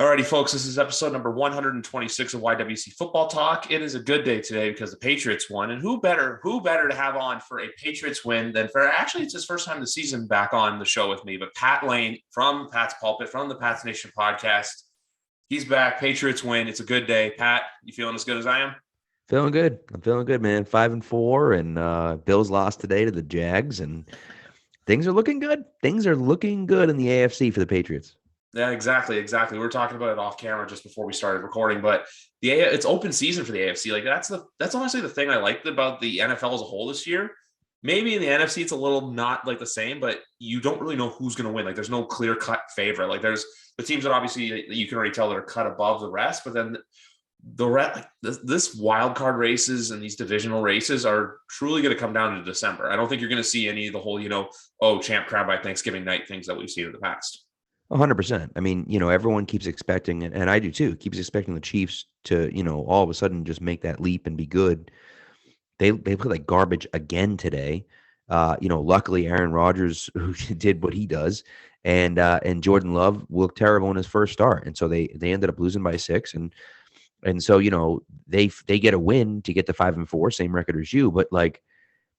Alrighty, folks, this is episode number 126 of YWC Football Talk. It is a good day today because the Patriots won. And who better to have on for a Patriots win than actually, it's his first time this season back on the show with me, but Pat Lane from Pat's Pulpit, from the Patriots Nation Podcast. He's back. Patriots win. It's a good day. Pat, you feeling as good as I am? Feeling good. I'm feeling good, man. 5-4, and Bills lost today to the Jags, and things are looking good. Things are looking good in the AFC for the Patriots. Yeah, exactly. We were talking about it off camera just before we started recording, but it's open season for the AFC. Like that's honestly the thing I liked about the NFL as a whole this year. Maybe in the NFC it's a little not like the same, but you don't really know who's going to win. Like there's no clear cut favorite. Like there's the teams that obviously you can already tell that are cut above the rest, but then the rest, like this wild card races and these divisional races are truly going to come down to December. I don't think you're going to see any of the whole, champ crab by Thanksgiving night things that we've seen in the past. 100%. I mean, everyone keeps expecting, and I do too, keeps expecting the Chiefs to, all of a sudden just make that leap and be good. They played like garbage again today. Luckily Aaron Rodgers who did what he does, and Jordan Love looked terrible in his first start, and so they ended up losing by 6, and so they get a win to get to 5-4, same record as you, but like.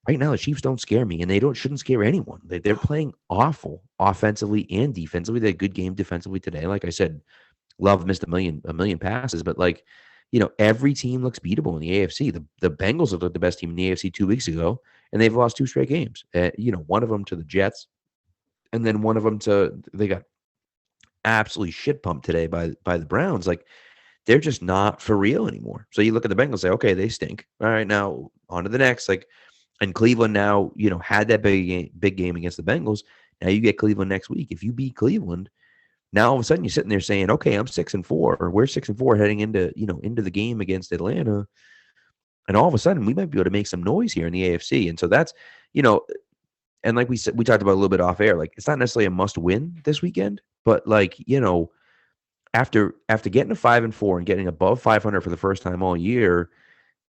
Right now, the Chiefs don't scare me, and they shouldn't scare anyone. They're playing awful offensively and defensively. They had a good game defensively today. Like I said, Love missed a million passes, but every team looks beatable in the AFC. The Bengals looked like the best team in the AFC 2 weeks ago, and they've lost 2 straight games. One of them to the Jets, and then one of them they got absolutely shit pumped today by the Browns. Like they're just not for real anymore. So you look at the Bengals, say, okay, they stink. All right, now on to the next. And Cleveland now, had that big game against the Bengals. Now you get Cleveland next week. If you beat Cleveland, now all of a sudden you're sitting there saying, okay, I'm 6-4, or we're 6-4 heading into the game against Atlanta. And all of a sudden we might be able to make some noise here in the AFC. And so that's, and like we said, we talked about a little bit off air, like it's not necessarily a must win this weekend, but after getting a 5-4 and getting above 500 for the first time all year,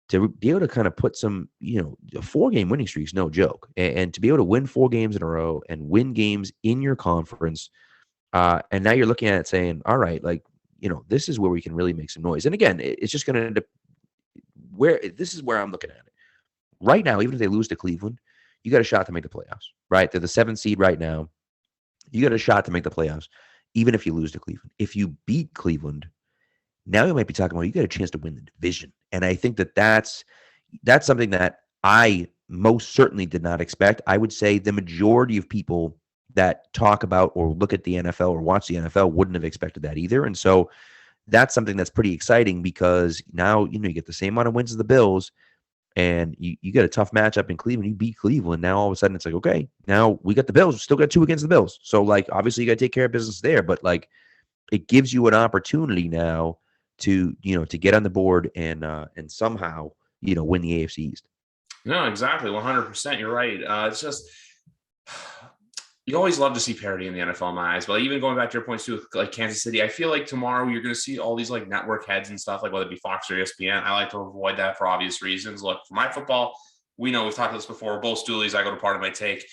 to be able to kind of put some, a 4-game winning streak is no joke. And to be able to win 4 games in a row and win games in your conference, and now you're looking at it saying, all right, this is where we can really make some noise. And again, it's just going to end up this is where I'm looking at it. Right now, even if they lose to Cleveland, you got a shot to make the playoffs, right? They're the 7th seed right now. You got a shot to make the playoffs, even if you lose to Cleveland. If you beat Cleveland, now you might be talking about you got a chance to win the division. And I think that's something that I most certainly did not expect. I would say the majority of people that talk about or look at the NFL or watch the NFL wouldn't have expected that either. And so that's something that's pretty exciting because now, you get the same amount of wins as the Bills, and you get a tough matchup in Cleveland. You beat Cleveland. Now all of a sudden it's like, okay, now we got the Bills. We still got 2 against the Bills. So obviously you got to take care of business there, but it gives you an opportunity now to get on the board and somehow win the AFC East. No, exactly, 100%. You're right. It's just you always love to see parity in the NFL in my eyes. But even going back to your points too, like Kansas City, I feel like tomorrow you're going to see all these network heads and stuff, like whether it be Fox or ESPN. I like to avoid that for obvious reasons. Look, for my football, we know we've talked about this before. Both Stoolies, I go to part of my take.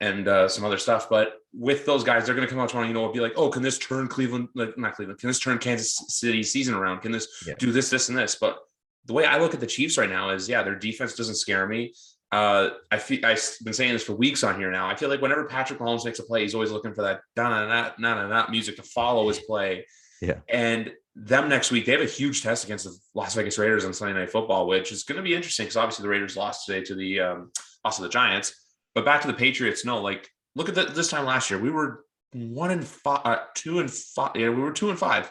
And some other stuff, but with those guys, they're going to come out tomorrow. It'll be like, oh, can this turn Can this turn Kansas City season around? Can this do this, and this? But the way I look at the Chiefs right now is, their defense doesn't scare me. I've been saying this for weeks on here now. I feel like whenever Patrick Mahomes makes a play, he's always looking for that da-na-na music to follow his play. Yeah. And them next week, they have a huge test against the Las Vegas Raiders on Sunday Night Football, which is going to be interesting because obviously the Raiders lost today to the Giants. But back to the Patriots, look at this time last year. We were 1-5, 2-5. Yeah, we were 2-5.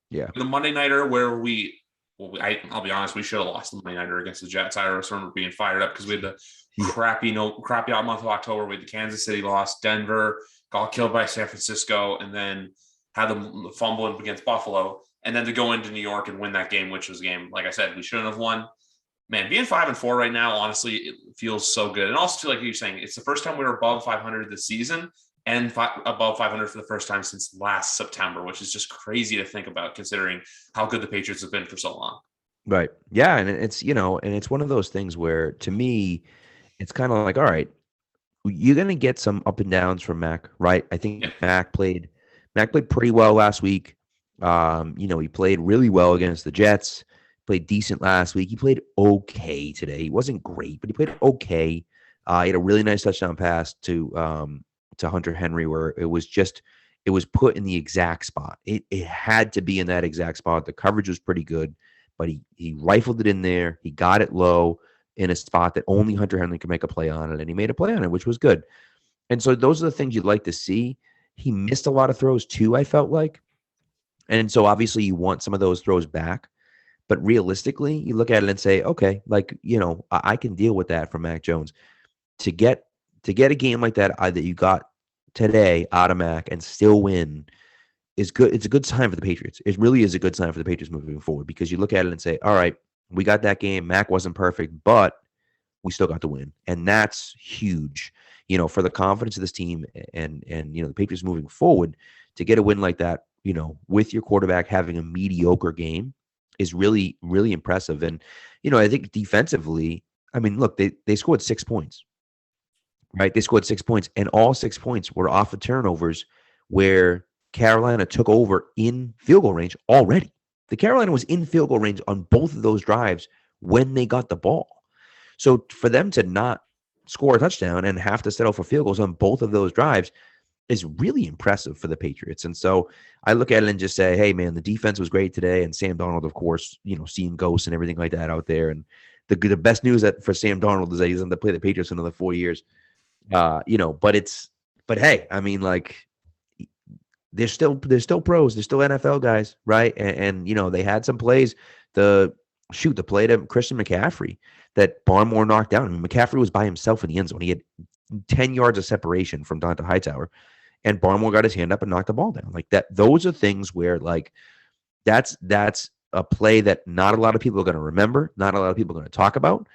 Yeah. The Monday Nighter where I'll be honest, we should have lost the Monday Nighter against the Jets. I remember being fired up because we had the crappy out month of October. We had the Kansas City loss, Denver got killed by San Francisco, and then had the fumble against Buffalo, and then to go into New York and win that game, which was a game, like I said, we shouldn't have won. Man, being 5-4 right now, honestly, it feels so good. And also, like you're saying, it's the first time we were above 500 this season and above 500 for the first time since last September, which is just crazy to think about considering how good the Patriots have been for so long. Right. Yeah. And it's, and it's one of those things where, to me, it's kind of like, all right, you're going to get some up and downs from Mac, right? I think Mac played pretty well last week. He played really well against the Jets, played decent last week. He played okay today. He wasn't great, but he played okay. He had a really nice touchdown pass to Hunter Henry where it was put in the exact spot. It had to be in that exact spot. The coverage was pretty good, but he rifled it in there. He got it low in a spot that only Hunter Henry could make a play on it, and he made a play on it, which was good. And so those are the things you'd like to see. He missed a lot of throws too, I felt like. And so obviously you want some of those throws back. But realistically, you look at it and say, okay, I can deal with that from Mac Jones. To get a game like that that you got today out of Mac and still win is good. It's a good sign for the Patriots. It really is a good sign for the Patriots moving forward because you look at it and say, all right, we got that game. Mac wasn't perfect, but we still got the win. And that's huge, for the confidence of this team and the Patriots moving forward to get a win like that, with your quarterback having a mediocre game is really, really impressive. And, I think defensively, look, they scored 6 points, right? They scored 6 points, and all 6 points were off of turnovers where Carolina took over in field goal range already. The Carolina was in field goal range on both of those drives when they got the ball. So for them to not score a touchdown and have to settle for field goals on both of those drives is really impressive for the Patriots. And so I look at it and just say, hey, man, the defense was great today. And Sam Darnold, of course, seeing ghosts and everything like that out there. And the best news for Sam Darnold is that he doesn't have to play the Patriots another 4 years. But hey, they're still pros. They're still NFL guys, right? And they had some plays. The play to Christian McCaffrey that Barmore knocked down. McCaffrey was by himself in the end zone. He had 10 yards of separation from Dante Hightower, and Barmore got his hand up and knocked the ball down. Like that, those are things where that's a play that not a lot of people are going to remember, not a lot of people are going to talk about,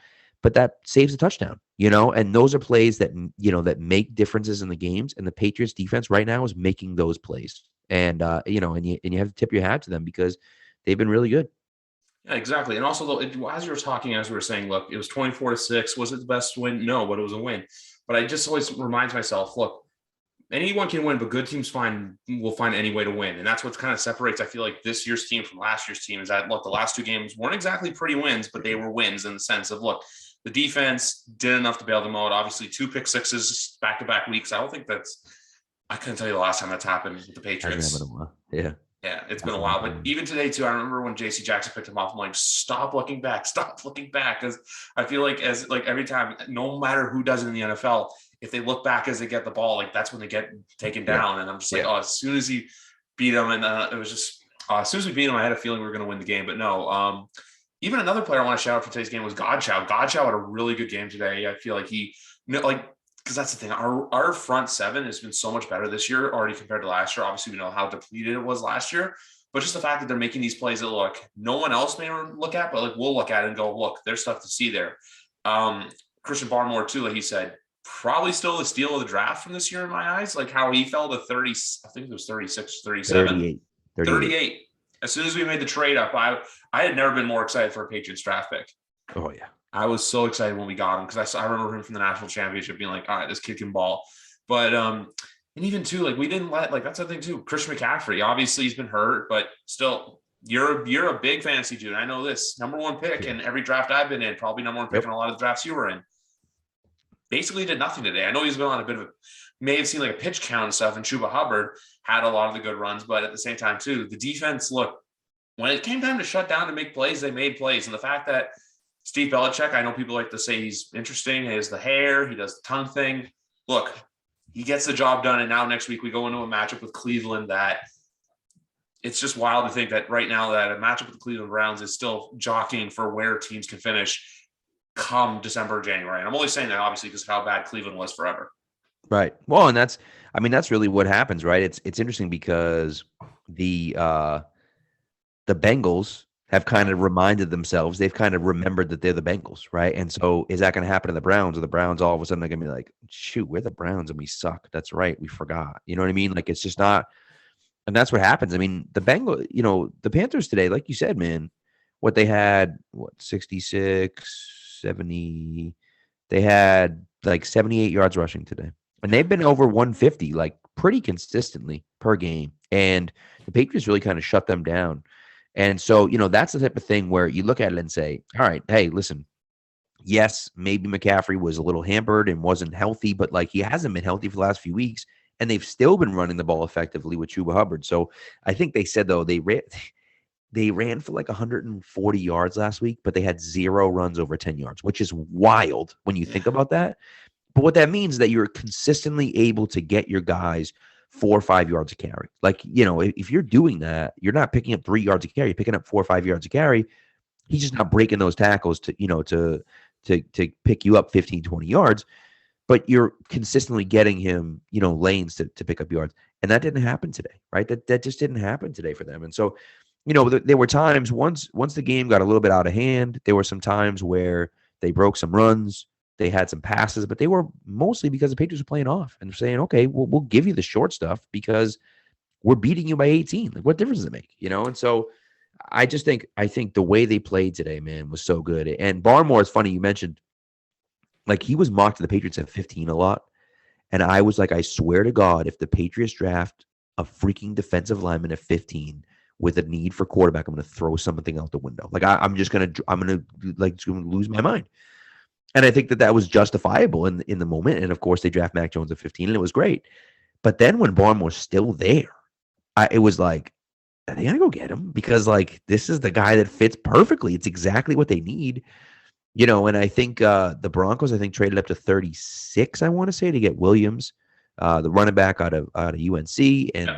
but that saves a touchdown, and those are plays that, that make differences in the games. And the Patriots defense right now is making those plays. And, and you have to tip your hat to them because they've been really good. Yeah, exactly. And also, as you were talking, as we were saying, look, it was 24-6. Was it the best win? No, but it was a win. But I just always remind myself, look, anyone can win, but good teams will find any way to win. And that's what kind of separates, I feel like, this year's team from last year's team is that, look, the last two games weren't exactly pretty wins, but they were wins in the sense of, look, the defense did enough to bail them out. Obviously, 2 pick sixes back-to-back weeks. I couldn't tell you the last time that's happened with the Patriots. Yeah. Yeah, it's been a while. But even today, too, I remember when J.C. Jackson picked him off, I'm like, stop looking back. Because I feel like every time, no matter who does it in the NFL, if they look back as they get the ball, that's when they get taken down. Yeah. And I'm just like, as soon as he beat him, and it was just, as soon as we beat him, I had a feeling we were going to win the game. But no, even another player I want to shout out for today's game was Godchow. Godchow had a really good game today. I feel like because that's the thing. Our front seven has been so much better this year already compared to last year. Obviously, we know how depleted it was last year, but just the fact that they're making these plays that no one else may look at, but we'll look at it and go, look, there's stuff to see there. Christian Barmore too, like he said, probably still the steal of the draft from this year in my eyes. Like how he fell to 30, I think it was 36, 37, 38. As soon as we made the trade up, I had never been more excited for a Patriots draft pick. Oh yeah. I was so excited when we got him because I remember him from the national championship being like, all right, this kid can ball. But and even too, we didn't that's the thing too. Christian McCaffrey, obviously he's been hurt, but still, you're a big fantasy dude. I know this. Number 1 pick in every draft I've been in, probably number 1 pick in a lot of the drafts you were in. Basically did nothing today. I know he's been on a bit of may have seen a pitch count and stuff, and Chuba Hubbard had a lot of the good runs, but at the same time too, the defense, look, when it came time to shut down and make plays, they made plays. And the fact that Steve Belichick, I know people like to say he's interesting. He has the hair. He does the tongue thing. Look, he gets the job done. And now next week we go into a matchup with Cleveland that it's just wild to think that right now that a matchup with the Cleveland Browns is still jockeying for where teams can finish come December or January. And I'm only saying that obviously because of how bad Cleveland was forever. Right. Well, and that's really what happens, right? It's interesting because the Bengals have kind of reminded themselves, they've kind of remembered that they're the Bengals, right? And so is that going to happen to the Browns? Or the Browns all of a sudden are going to be like, shoot, we're the Browns and we suck. That's right. We forgot. You know what I mean? It's just not. And that's what happens. The Bengals, the Panthers today, like you said, man, they had, 66, 70. They had 78 yards rushing today. And they've been over 150, pretty consistently per game. And the Patriots really kind of shut them down. And so, that's the type of thing where you look at it and say, all right, hey, listen, yes, maybe McCaffrey was a little hampered and wasn't healthy, but like he hasn't been healthy for the last few weeks, and they've still been running the ball effectively with Chuba Hubbard. So I think they said, though, they ran for like 140 yards last week, but they had 0 runs over 10 yards, which is wild when you think about that. But what that means is that you're consistently able to get your guys 4 or 5 yards a carry. Like, if you're doing that, you're not picking up 3 yards a carry, you're picking up 4 or 5 yards a carry. He's just not breaking those tackles to pick you up 15, 20 yards, but you're consistently getting him, lanes to pick up yards. And that didn't happen today, right? That just didn't happen today for them. And so, there were times once the game got a little bit out of hand, there were some times where they broke some runs, they had some passes, but they were mostly because the Patriots were playing off and saying, okay, we'll give you the short stuff because we're beating you by 18. Like, what difference does it make? And so I think the way they played today, man, was so good. And Barmore, it's funny, you mentioned, like, he was mocked to the Patriots at 15 a lot. And I was like, I swear to God, if the Patriots draft a freaking defensive lineman at 15 with a need for quarterback, I'm going to throw something out the window. Like, I'm going to lose my mind. And I think that was justifiable in the moment. And of course, they draft Mac Jones at 15, and it was great. But then when Barmore's still there, it was like, are they going to go get him? Because, like, this is the guy that fits perfectly. It's exactly what they need. And I think the Broncos, traded up to 36, I want to say, to get Williams, the running back out of UNC. And,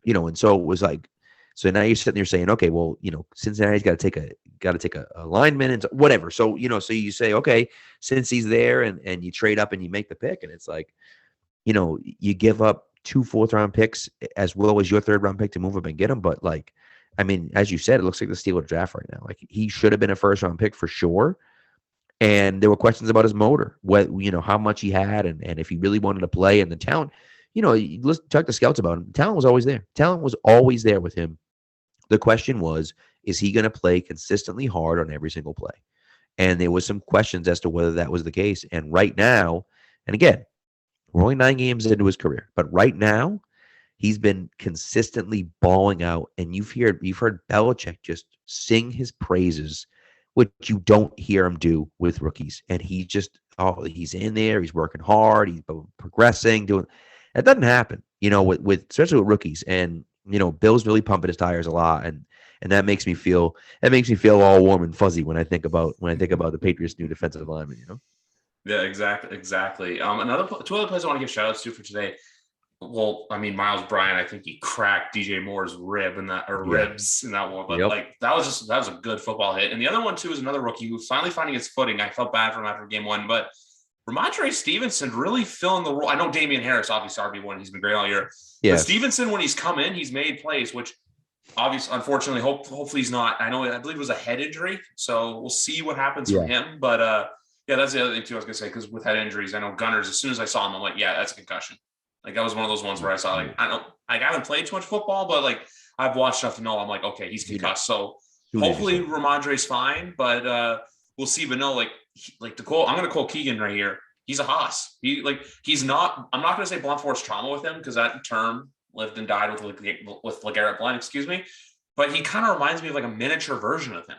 and so it was like, so now you're sitting there saying, okay, well, Cincinnati's got to take a lineman and whatever. So, so you say, okay, since he's there and you trade up and you make the pick, and it's like, you give up 2 fourth-round picks as well as your third-round pick to move up and get him. But, like, I mean, as you said, it looks like the Steelers draft right now. Like, he should have been a first-round pick for sure. And there were questions about his motor, how much he had, and if he really wanted to play, and the talent. Let's talk to scouts about him. The talent was always there. Talent was always there with him. The question was, is he going to play consistently hard on every single play? And there was some questions as to whether that was the case. And right now, and again, we're only 9 games into his career, but right now, he's been consistently balling out. And you've heard Belichick just sing his praises, which you don't hear him do with rookies. And he's in there, he's working hard, he's progressing, doing. That doesn't happen, with especially with rookies. And Bill's really pumping his tires a lot, and that makes me feel all warm and fuzzy when I think about the Patriots' new defensive lineman. Yeah, exactly. Two other players I want to give shout outs to for today. Well, I mean, Miles Bryant, I think he cracked DJ Moore's ribs in that one. But that was a good football hit. And the other one too is another rookie who's finally finding his footing. I felt bad for him after game 1, but Ramondre Stevenson really filling the role. I know Damian Harris, obviously RB1, he's been great all year. Yeah. But Stevenson, when he's come in, he's made plays, which obviously, unfortunately, hopefully he's not. I believe it was a head injury, so we'll see what happens for him. But that's the other thing too I was gonna say, because with head injuries, I know Gunners, as soon as I saw him, I'm like, yeah, that's a concussion. Like, that was one of those ones where I saw, like, I haven't played too much football, but like I've watched enough to know, I'm like, okay, he's concussed. So hopefully Ramondre's fine, but we'll see. But no, like to quote, I'm going to quote Keegan right here. He's a hoss. He's not. I'm not going to say blunt force trauma with him, because that term lived and died with LeGarrette Blount, excuse me. But he kind of reminds me of like a miniature version of him.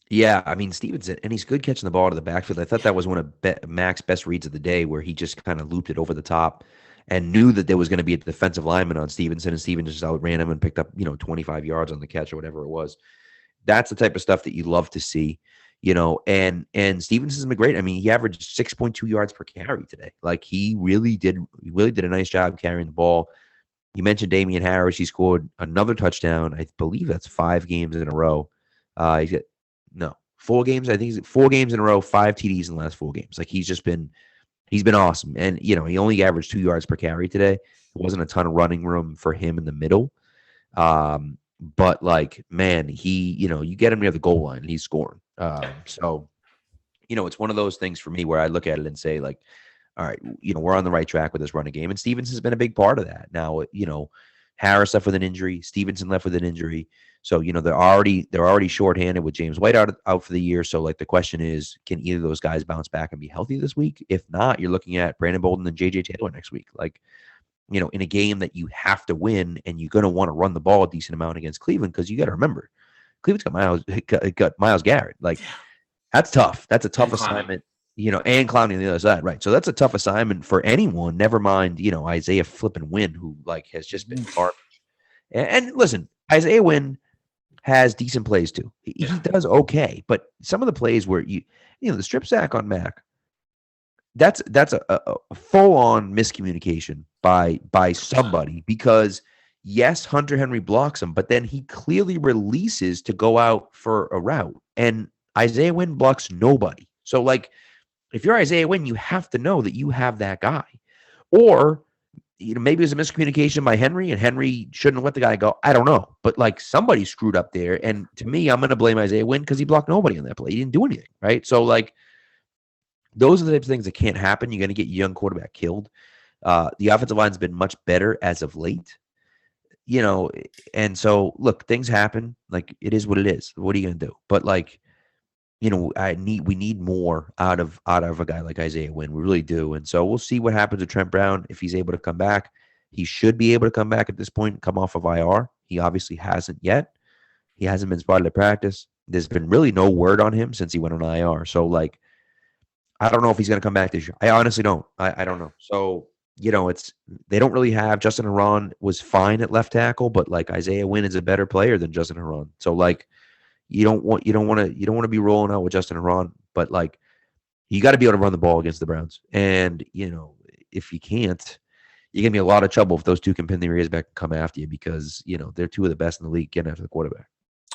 Yeah, I mean, Stevenson, and he's good catching the ball to the backfield. I thought that was one of Mac's best reads of the day, where he just kind of looped it over the top and knew that there was going to be a defensive lineman on Stevenson, and Stevenson just outran him and picked up 25 yards on the catch or whatever it was. That's the type of stuff that you love to see. And Stevenson's been great. I mean, he averaged 6.2 yards per carry today. Like, he really did a nice job carrying the ball. You mentioned Damian Harris. He scored another touchdown. I believe that's 5 games in a row. He's got 4 games. I think he's 4 games in a row, 5 TDs in the last 4 games. Like, he's been awesome. And, he only averaged 2 yards per carry today. There wasn't a ton of running room for him in the middle. But, like, man, you get him near the goal line and he's scoring. So, it's one of those things for me where I look at it and say, like, all right, we're on the right track with this running game. And Stevenson's been a big part of that. Now, Harris left with an injury. Stevenson left with an injury. So, they're already shorthanded with James White out for the year. So, like, the question is, can either of those guys bounce back and be healthy this week? If not, you're looking at Brandon Bolden and J.J. Taylor next week. Like, in a game that you have to win, and you're going to want to run the ball a decent amount against Cleveland, because you got to remember, Cleveland's got Myles Garrett. Like, that's tough. That's a tough assignment, and Clowney on the other side, right? So that's a tough assignment for anyone. Never mind, Isaiah flipping Wynn, who like has just been garbage. And listen, Isaiah Wynn has decent plays too. He does okay, but some of the plays where the strip sack on Mac, that's a full on miscommunication by somebody, because yes, Hunter Henry blocks him, but then he clearly releases to go out for a route, and Isaiah Wynn blocks nobody. So like, if you're Isaiah Wynn, you have to know that you have that guy. Or maybe it was a miscommunication by Henry, and Henry shouldn't have let the guy go. I don't know. But like, somebody screwed up there. And to me, I'm going to blame Isaiah Wynn because he blocked nobody on that play. He didn't do anything, right? So like, those are the types of things that can't happen. You're going to get your young quarterback killed. The offensive line's been much better as of late. And so look, things happen. Like, it is what it is. What are you going to do? But like, we need more out of a guy like Isaiah Wynn. We really do. And so we'll see what happens to Trent Brown if he's able to come back. He should be able to come back at this point, come off of IR. He obviously hasn't yet. He hasn't been spotted at practice. There's been really no word on him since he went on IR. So like, I don't know if he's going to come back this year. I honestly don't. I don't know. So, they don't really have. Justin Herron was fine at left tackle, but like, Isaiah Wynn is a better player than Justin Herron. So like, you don't want to be rolling out with Justin Herron, but like, you got to be able to run the ball against the Browns. And if you can't, you're gonna be in a lot of trouble if those two can pin their ears back and come after you, because they're two of the best in the league getting after the quarterback.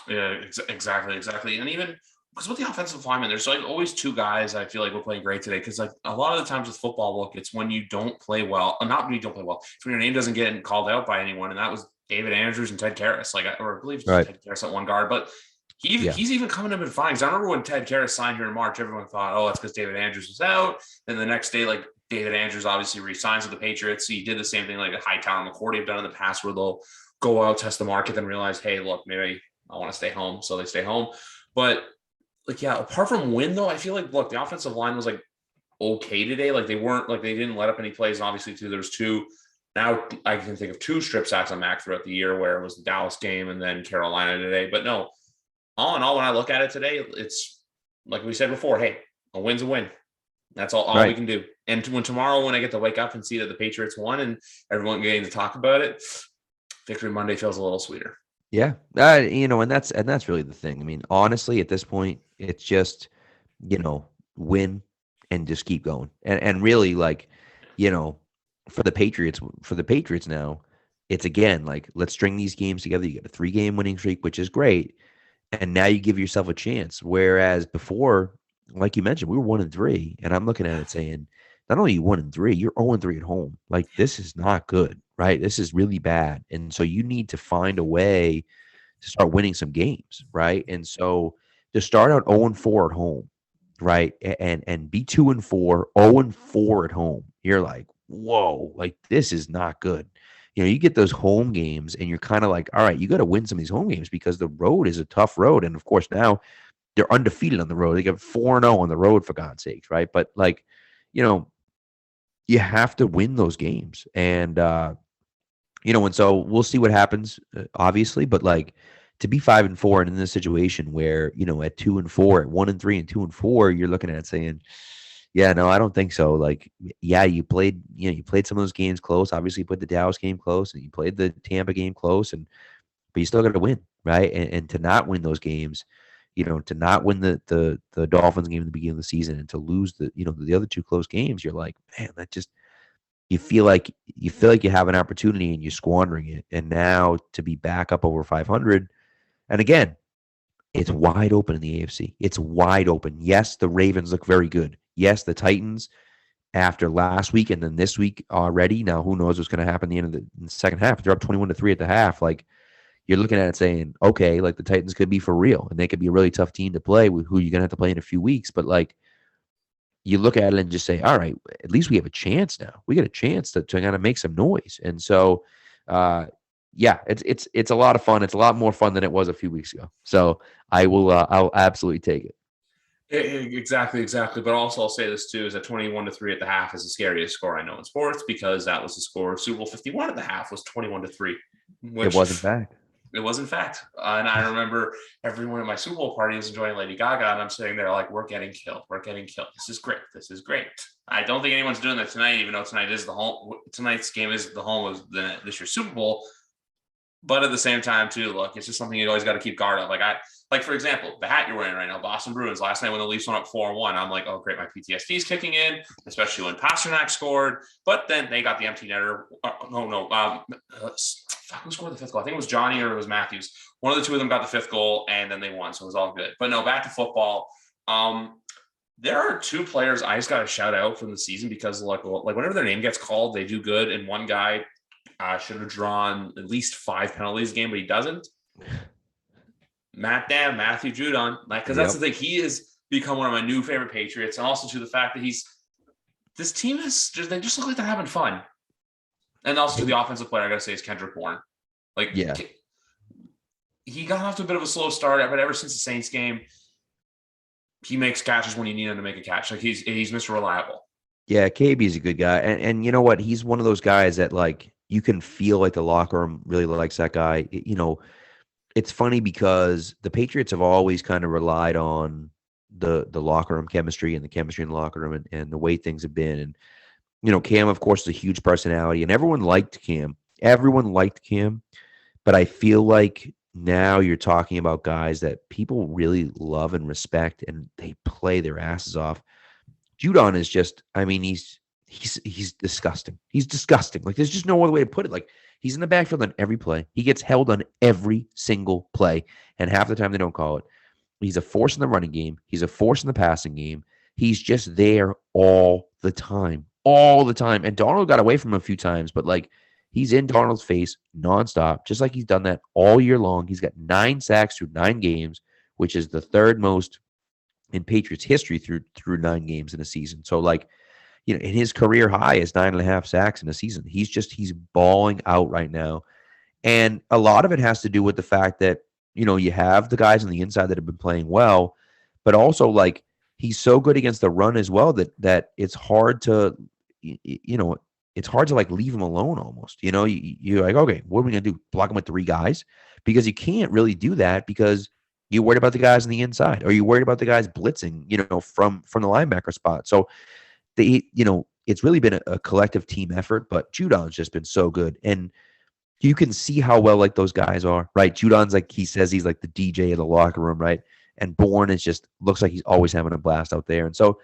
Yeah, exactly. And even because with the offensive lineman, there's like always two guys I feel like we're playing great today. Because like, a lot of the times with football, look, it's when you don't play well, not when you don't play well, it's when your name doesn't get called out by anyone, and that was David Andrews and Ted Karras. Or I believe Ted Karras at one guard, but he's even coming up in fine. Because I remember when Ted Karras signed here in March, everyone thought, oh, that's because David Andrews was out. Then the next day, like, David Andrews obviously re-signs with the Patriots. He did the same thing like Hightower and McCourty have done in the past, where they'll go out, test the market, then realize, hey, look, maybe I want to stay home. So they stay home. But like, yeah, apart from Wynn, though, I feel like, look, the offensive line was like okay today. Like, they didn't let up any plays. And obviously, too, there's two. Now I can think of two strip sacks on Mac throughout the year, where it was the Dallas game and then Carolina today. But no, all in all, when I look at it today, it's like we said before, hey, a win's a win. That's all we can do. And when I get to wake up and see that the Patriots won and everyone getting to talk about it, Victory Monday feels a little sweeter. Yeah. And that's really the thing. I mean, honestly, at this point, it's just, win and just keep going. And really, like, for the Patriots now, it's again, like, let's string these games together. You get a 3-game winning streak, which is great. And now you give yourself a chance. Whereas before, like you mentioned, we were 1-3, and I'm looking at it saying, not only are you 1-3, you're 0-3 at home. Like, this is not good, right? This is really bad. And so you need to find a way to start winning some games, right? And so to start out 0-4 at home, right? And be 2-4, 0-4 at home. You're like, whoa, like, this is not good. You get those home games and you're kind of like, all right, you got to win some of these home games, because the road is a tough road. And of course, now they're undefeated on the road. They got 4-0 on the road, for God's sakes, right? But like, you have to win those games. And, and so we'll see what happens, obviously. But like, to be 5-4 and in this situation where, at 2-4, at 1-3 and 2-4, you're looking at it saying, yeah, no, I don't think so. Like, yeah, you played some of those games close. Obviously, you played the Dallas game close, and you played the Tampa game close, but you still got to win, right? And to not win those games, to not win the Dolphins game at the beginning of the season, and to lose the other two close games, you're like, man, that just, you feel like you have an opportunity and you're squandering it. And now to be back up over 500, and again, it's wide open in the AFC. It's wide open. Yes, the Ravens look very good. Yes, the Titans, after last week and then this week already. Now, who knows what's going to happen at the end of the second half? If they're up 21-3 at the half, like, you're looking at it saying, okay, like, the Titans could be for real, and they could be a really tough team to play with, who you're going to have to play in a few weeks. But like, you look at it and just say, all right, at least we have a chance now. We got a chance to kind of make some noise. And so, yeah, it's a lot of fun. It's a lot more fun than it was a few weeks ago. So I'll absolutely take it. Exactly. But also, I'll say this too: is that 21-3 at the half is the scariest score I know in sports, because that was the score of Super Bowl 51 at the half was 21-3, It which was in fact. it was in fact. And I remember everyone at my Super Bowl party was enjoying Lady Gaga, and I'm sitting there like, we're getting killed. This is great. I don't think anyone's doing that tonight, even though tonight's game is the home of this year's Super Bowl. But at the same time, too, look, it's just something you always got to keep guard up. Like, for example, the hat you're wearing right now, Boston Bruins. Last night when the Leafs went up 4-1, I'm like, oh, great, my PTSD is kicking in, especially when Pasternak scored. But then they got the empty netter. Who scored the fifth goal? I think it was Johnny or it was Matthews. One of the two of them got the fifth goal, and then they won, so it was all good. But no, back to football. There are two players I just got to shout out from the season, because like whenever their name gets called, they do good. And one guy should have drawn at least 5 penalties a game, but he doesn't. Matthew Judon, because that's the thing. He has become one of my new favorite Patriots, and also to the fact that this team they just look like they're having fun. And also to the offensive player, I gotta say, is Kendrick Bourne. He got off to a bit of a slow start, but ever since the Saints game, he makes catches when you need him to make a catch. Like he's Mr. Reliable. Yeah, KB is a good guy, and you know what? He's one of those guys that like you can feel like the locker room really likes that guy. It's funny because the Patriots have always kind of relied on the locker room chemistry and the chemistry in the locker room and the way things have been. And, Cam, of course, is a huge personality, and everyone liked Cam. But I feel like now you're talking about guys that people really love and respect, and they play their asses off. Judon is just, I mean, he's disgusting. He's disgusting. Like, there's just no other way to put it. Like, he's in the backfield on every play. He gets held on every single play, and half the time they don't call it. He's a force in the running game. He's a force in the passing game. He's just there all the time. And Darnold got away from him a few times, but like he's in Darnold's face nonstop, just like he's done that all year long. He's got 9 sacks through 9 games, which is the third most in Patriots history through 9 games in a season. So like, in his career high is 9.5 sacks in a season. He's balling out right now. And a lot of it has to do with the fact that, you have the guys on the inside that have been playing well, but also like he's so good against the run as well that it's hard to, like leave him alone almost. You're like, okay, what are we going to do? Block him with 3 guys? Because you can't really do that because you're worried about the guys on the inside, or you're worried about the guys blitzing, from the linebacker spot. So it's really been a collective team effort, but Judon's just been so good. And you can see how well like those guys are, right? Judon's like, he says he's like the DJ of the locker room, right? And Bourne is just looks like he's always having a blast out there. And so,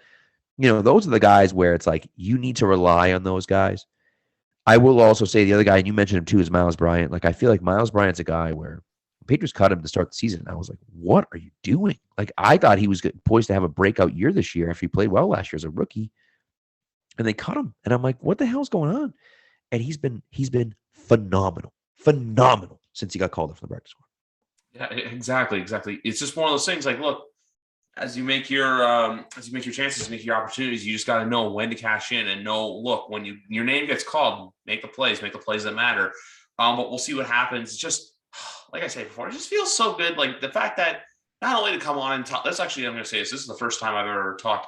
those are the guys where it's like you need to rely on those guys. I will also say the other guy, and you mentioned him too, is Miles Bryant. Like I feel like Miles Bryant's a guy where the Patriots cut him to start the season. And I was like, what are you doing? Like I thought he was poised to have a breakout year this year if he played well last year as a rookie. And they cut him. And I'm like, what the hell's going on? And he's been phenomenal since he got called up from the practice squad. Yeah, exactly. It's just one of those things. Like, look, as you make your chances, make your opportunities, you just got to know when to cash in and know. Look, when your name gets called, make the plays that matter. But we'll see what happens. It's just like I said before, it just feels so good. Like the fact that not only to come on and talk. That's actually I'm going to say this is the first time I've ever talked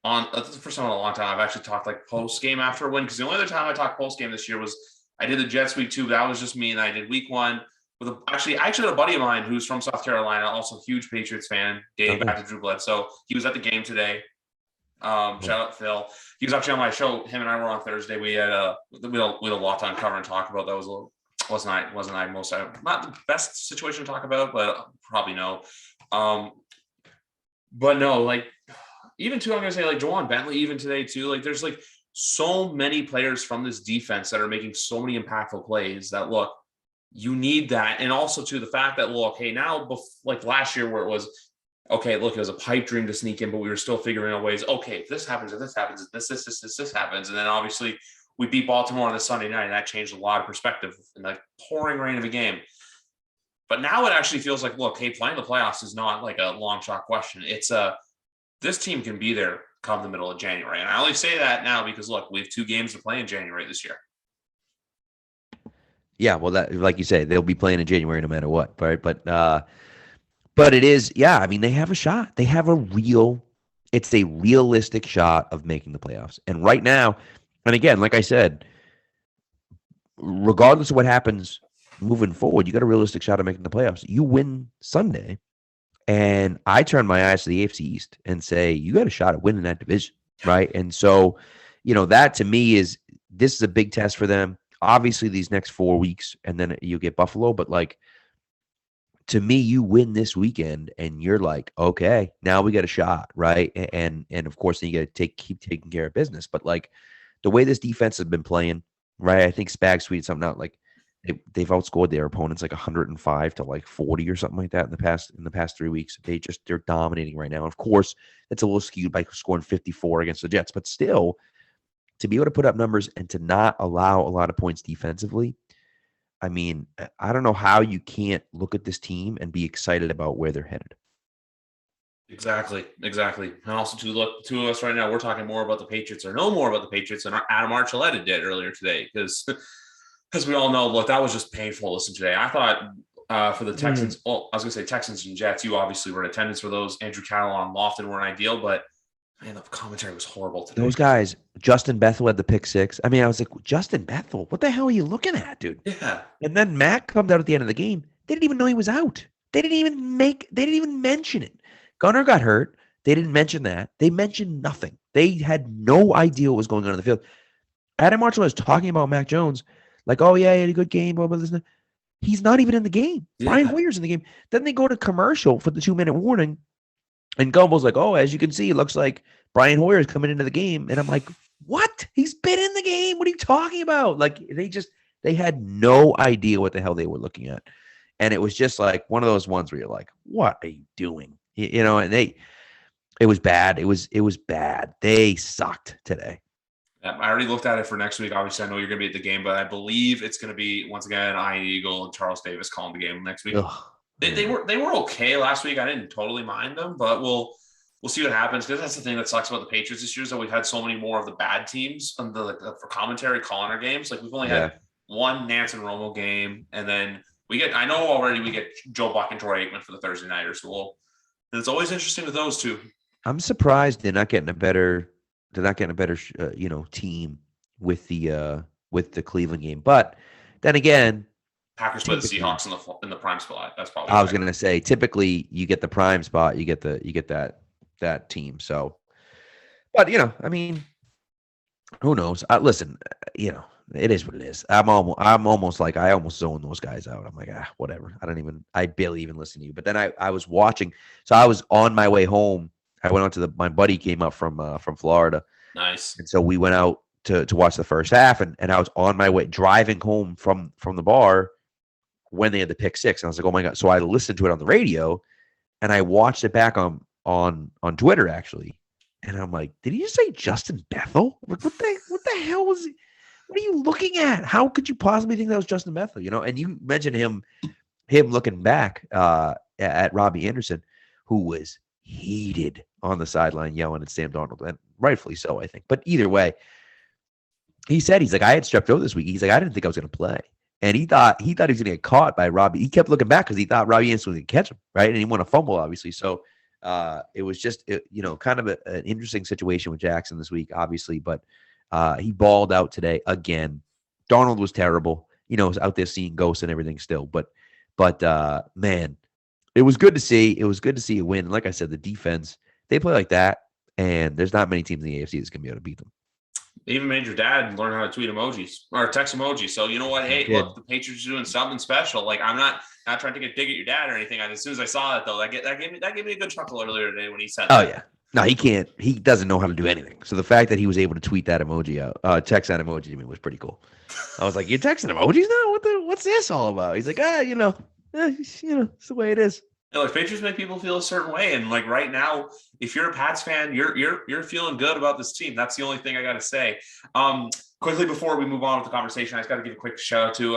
on. That's the first time in a long time I've actually talked like post game after a win, because the only other time I talked post game this year was I did the Jets week 2. That was just me, and I did week 1. I actually had a buddy of mine who's from South Carolina, also a huge Patriots fan, dating back to Drew Bledsoe. He was at the game today. Shout out Phil. He was actually on my show. Him and I were on Thursday. We had a lot to uncover and talk about. That was wasn't not the best situation to talk about, but probably no. But no, like even too, I'm gonna say like Jawan Bentley even today too. Like there's like so many players from this defense that are making so many impactful plays that look. You need that. And also to the fact that, look, hey, now, like last year where it was, okay, look, it was a pipe dream to sneak in, but we were still figuring out ways, okay, if this happens, this happens. And then obviously we beat Baltimore on the Sunday night, and that changed a lot of perspective in that pouring rain of a game. But now it actually feels like, look, hey, playing the playoffs is not like a long shot question. It's this team can be there come the middle of January. And I only say that now because, look, we have 2 games to play in January this year. Yeah, well, that like you say, they'll be playing in January no matter what, right? But it is, yeah. I mean, they have a shot. They have a real It's a realistic shot of making the playoffs. And right now, and again, like I said, regardless of what happens moving forward, you got a realistic shot of making the playoffs. You win Sunday, and I turn my eyes to the AFC East and say, you got a shot at winning that division, right? And so, that to me this is a big test for them. Obviously, these next 4 weeks, and then you get Buffalo, but like, to me, you win this weekend and you're like, okay, now we got a shot, right? And of course, then you got to keep taking care of business. But like the way this defense has been playing, right? I think Spag tweeted something out like they've outscored their opponents like 105 to like 40 or something like that in the past 3 weeks. They're dominating right now. And of course, it's a little skewed by scoring 54 against the Jets, but still, to be able to put up numbers and to not allow a lot of points defensively. I mean, I don't know how you can't look at this team and be excited about where they're headed. Exactly. And also, to us right now, we're talking more about the Patriots or know more about the Patriots than Adam Archuleta did earlier today, because as we all know, look, that was just painful to listen today. I thought for the Texans, I was going to say Texans and Jets, you obviously were in attendance for those. Andrew Carroll and Lofton weren't ideal, but man, the commentary was horrible today. Those guys, Justin Bethel had the pick six. I mean, I was like, Justin Bethel, what the hell are you looking at, dude? Yeah. And then Matt comes out at the end of the game. They didn't even know he was out. They didn't even mention it. Gunnar got hurt. They didn't mention that. They mentioned nothing. They had no idea what was going on in the field. Adam Marshall was talking about Mac Jones, like, oh yeah, he had a good game, blah, blah, blah. He's not even in the game. Yeah. Brian Hoyer's in the game. Then they go to commercial for the 2-minute warning. And Gumbel's like, oh, as you can see, it looks like Brian Hoyer is coming into the game. And I'm like, what? He's been in the game. What are you talking about? Like, they had no idea what the hell they were looking at. And it was just like one of those ones where you're like, what are you doing? And it was bad. It was bad. They sucked today. I already looked at it for next week. Obviously, I know you're going to be at the game, but I believe it's going to be, once again, Ian Eagle and Charles Davis calling the game next week. Ugh. They were okay last week. I didn't totally mind them, but we'll see what happens, because that's the thing that sucks about the Patriots this year, is that we've had so many more of the bad teams on for commentary calling our games. Like, we've only had one Nance and Romo game, and then we get Joe Buck and Troy Aikman for the Thursday nighter. So and it's always interesting with those two. I'm surprised they're not getting a better team with the Cleveland game, but then again. Packers play the Seahawks in the prime spot. That's probably. I was going to say, typically you get the prime spot, you get that team. So, but I mean, who knows? Listen, it is what it is. I'm almost like I almost zone those guys out. I'm like, whatever. I barely even listen to you. But then I was watching, so I was on my way home. I went out to my buddy came up from Florida. Nice. And so we went out to watch the first half, and I was on my way driving home from the bar when they had the pick six. And I was like, oh my God. So I listened to it on the radio and I watched it back on Twitter actually. And I'm like, did he just say Justin Bethel? Like, what the hell was he? What are you looking at? How could you possibly think that was Justin Bethel? And you mentioned him looking back at Robbie Anderson, who was heated on the sideline yelling at Sam Darnold, and rightfully so, I think. But either way, he's like, I had strep throat this week. He's like, I didn't think I was going to play. And he thought he was going to get caught by Robbie. He kept looking back because he thought Robbie Anderson was going to catch him, right? And he won a fumble, obviously. So it was just, kind of an interesting situation with Jackson this week, obviously. But he balled out today again. Darnold was terrible. Was out there seeing ghosts and everything still. But man, it was good to see. It was good to see a win. And like I said, the defense, they play like that. And there's not many teams in the AFC that's going to be able to beat them. They even made your dad learn how to tweet emojis or text emojis. So you know what? Hey, look, the Patriots are doing something special. Like, I'm not trying to take a dig at your dad or anything. As soon as I saw that, though, that gave me a good chuckle earlier today when he said that. Oh yeah, no, he can't. He doesn't know how to do anything. So the fact that he was able to tweet that emoji out, text that emoji to me was pretty cool. I was like, you're texting emojis now? What's this all about? He's like, it's the way it is. Like, Patriots make people feel a certain way, and like right now, if you're a Pats fan, you're feeling good about this team. That's the only thing I got to say. Quickly before we move on with the conversation, I just got to give a quick shout out to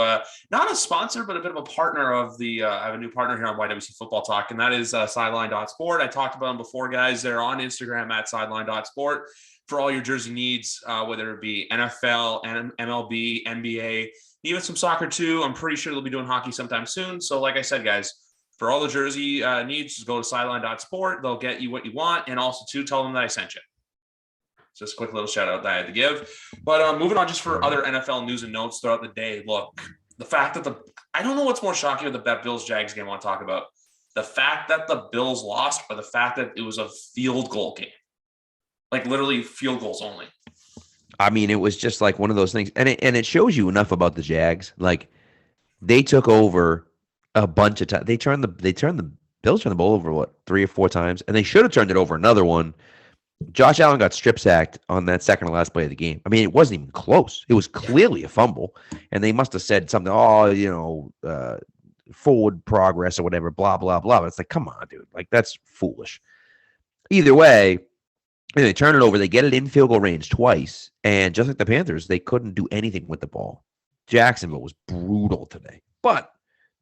not a sponsor, but a bit of a partner of the. I have a new partner here on YWC Football Talk, and that is Sideline.sport. I talked about them before, guys. They're on Instagram at Sideline.sport for all your jersey needs, whether it be NFL, MLB, NBA, even some soccer too. I'm pretty sure they'll be doing hockey sometime soon. So, like I said, guys. For all the jersey needs, just go to sideline.sport. They'll get you what you want. And also, too, tell them that I sent you. Just a quick little shout out that I had to give. But moving on just for other NFL news and notes throughout the day. Look, the fact that I don't know what's more shocking with that Bills-Jags game I want to talk about. The fact that the Bills lost or the fact that it was a field goal game. Like literally field goals only. I mean, it was just like one of those things. And it shows you enough about the Jags. Like they took over a bunch of times. They turned the Bills turned the ball over 3 or 4 times, and they should have turned it over another one. Josh Allen got strip sacked on that second to last play of the game. I mean, it wasn't even close. It was clearly a fumble, and they must have said something. Forward progress or whatever. Blah blah blah. But it's like, come on, dude. Like that's foolish. Either way, they turn it over. They get it in field goal range twice, and just like the Panthers, they couldn't do anything with the ball. Jacksonville was brutal today, but